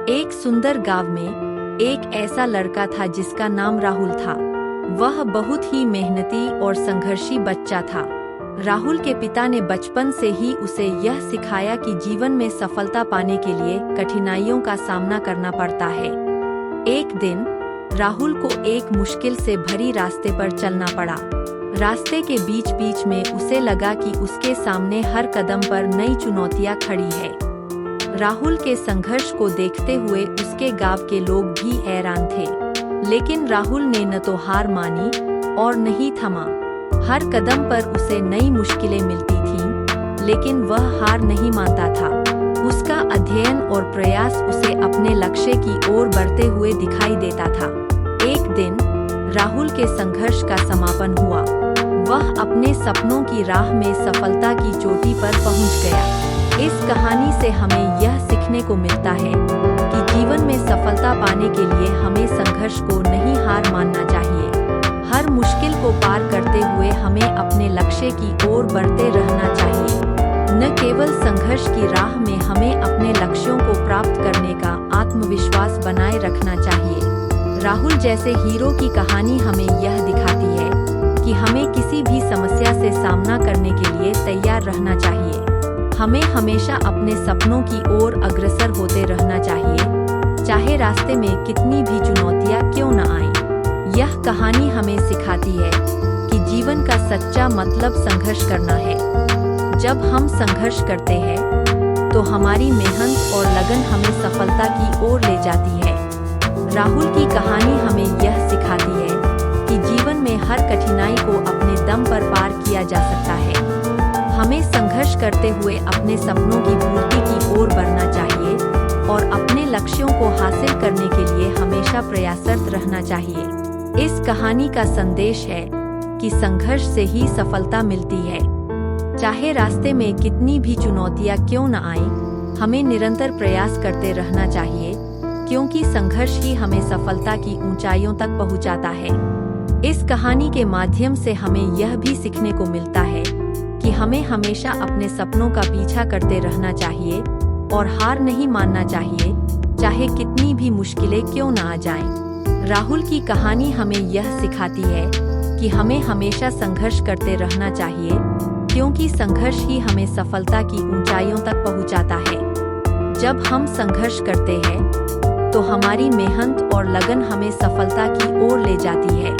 एक सुंदर गांव में एक ऐसा लड़का था जिसका नाम राहुल था। वह बहुत ही मेहनती और संघर्षी बच्चा था। राहुल के पिता ने बचपन से ही उसे यह सिखाया कि जीवन में सफलता पाने के लिए कठिनाइयों का सामना करना पड़ता है। एक दिन राहुल को एक मुश्किल से भरी रास्ते पर चलना पड़ा। रास्ते के बीच बीच में उसे लगा कि उसके सामने हर कदम पर नई चुनौतियां खड़ी है। राहुल के संघर्ष को देखते हुए उसके गांव के लोग भी हैरान थे, लेकिन राहुल ने न तो हार मानी और न ही थमा। हर कदम पर उसे नई मुश्किलें मिलती थीं, लेकिन वह हार नहीं मानता था। उसका अध्ययन और प्रयास उसे अपने लक्ष्य की ओर बढ़ते हुए दिखाई देता था। एक दिन राहुल के संघर्ष का समापन हुआ। वह अपने सपनों की राह में सफलता की चोटी पर पहुंच गया। इस कहानी से हमें यह सीखने को मिलता है कि जीवन में सफलता पाने के लिए हमें संघर्ष को नहीं हार मानना चाहिए। हर मुश्किल को पार करते हुए हमें अपने लक्ष्य की ओर बढ़ते रहना चाहिए। न केवल संघर्ष की राह में हमें अपने लक्ष्यों को प्राप्त करने का आत्मविश्वास बनाए रखना चाहिए। राहुल जैसे हीरो की कहानी हमें यह दिखाती है कि हमें किसी भी समस्या से सामना करने के लिए तैयार रहना चाहिए। हमें हमेशा अपने सपनों की ओर अग्रसर होते रहना चाहिए, चाहे रास्ते में कितनी भी चुनौतियां क्यों न आएं। यह कहानी हमें सिखाती है कि जीवन का सच्चा मतलब संघर्ष करना है। जब हम संघर्ष करते हैं तो हमारी मेहनत और लगन हमें सफलता की ओर ले जाती है। राहुल की कहानी हमें यह सिखाती है कि जीवन में हर कठिनाई को अपने दम पर पार किया जा सकता है। हमें संघर्ष करते हुए अपने सपनों की पूर्ति की ओर बढ़ना चाहिए और अपने लक्ष्यों को हासिल करने के लिए हमेशा प्रयासरत रहना चाहिए। इस कहानी का संदेश है कि संघर्ष से ही सफलता मिलती है। चाहे रास्ते में कितनी भी चुनौतियां क्यों न आएं, हमें निरंतर प्रयास करते रहना चाहिए, क्योंकि संघर्ष ही हमें सफलता की ऊंचाइयों तक पहुंचाता है। इस कहानी के माध्यम से हमें यह भी सीखने को मिलता है कि हमें हमेशा अपने सपनों का पीछा करते रहना चाहिए और हार नहीं मानना चाहिए, चाहे कितनी भी मुश्किलें क्यों न आ जाएं। राहुल की कहानी हमें यह सिखाती है कि हमें हमेशा संघर्ष करते रहना चाहिए, क्योंकि संघर्ष ही हमें सफलता की ऊंचाइयों तक पहुंचाता है। जब हम संघर्ष करते हैं तो हमारी मेहनत और लगन हमें सफलता की ओर ले जाती है।